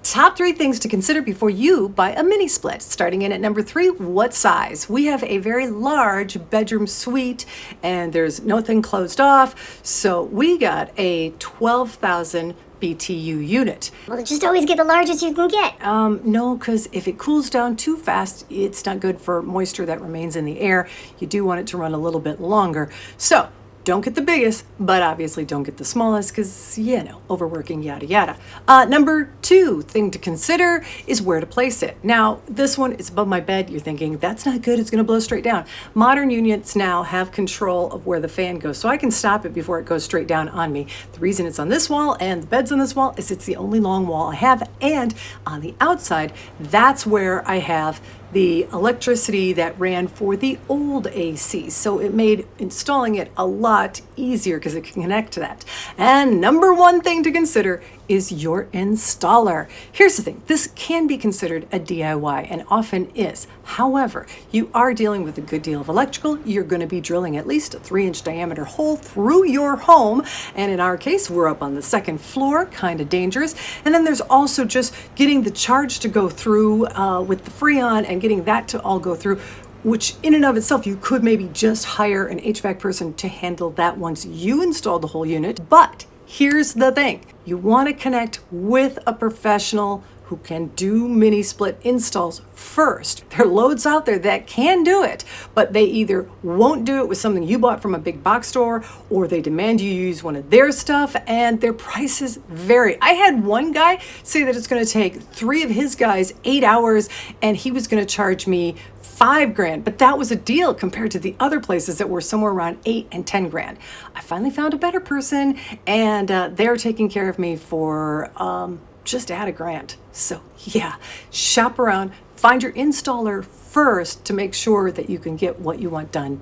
Top 3 things to consider before you buy a mini split. Starting in at number 3, what size? We have a very large bedroom suite and there's nothing closed off. So we got a 12,000 BTU unit. Well, just always get the largest you can get. No, because if it cools down too fast, it's not good for moisture that remains in the air. You do want it to run a little bit longer. So don't get the biggest, but obviously don't get the smallest because, overworking, yada, yada. Number 2 thing to consider is where to place it. Now, this one is above my bed. You're thinking, that's not good. It's going to blow straight down. Modern units now have control of where the fan goes, so I can stop it before it goes straight down on me. The reason it's on this wall and the bed's on this wall is it's the only long wall I have. And on the outside, that's where I have the electricity that ran for the old AC. So it made installing it a lot easier because it can connect to that. And number 1 thing to consider is your installer. Here's the thing, this can be considered a DIY and often is. However, you are dealing with a good deal of electrical. You're going to be drilling at least a 3-inch diameter hole through your home. And in our case, we're up on the 2nd floor, kind of dangerous. And then there's also just getting the charge to go through with the Freon and getting that to all go through, which in and of itself, you could maybe just hire an HVAC person to handle that once you install the whole unit. But here's the thing, you want to connect with a professional who can do mini split installs first. There are loads out there that can do it, but they either won't do it with something you bought from a big box store, or they demand you use one of their stuff, and their prices vary. I had one guy say that it's going to take 3 of his guys 8 hours, and he was going to charge me $5,000, but that was a deal compared to the other places that were somewhere around $8,000 and $10,000. I finally found a better person, and they're taking care of me for just at $1,000. So yeah, shop around, find your installer first to make sure that you can get what you want done.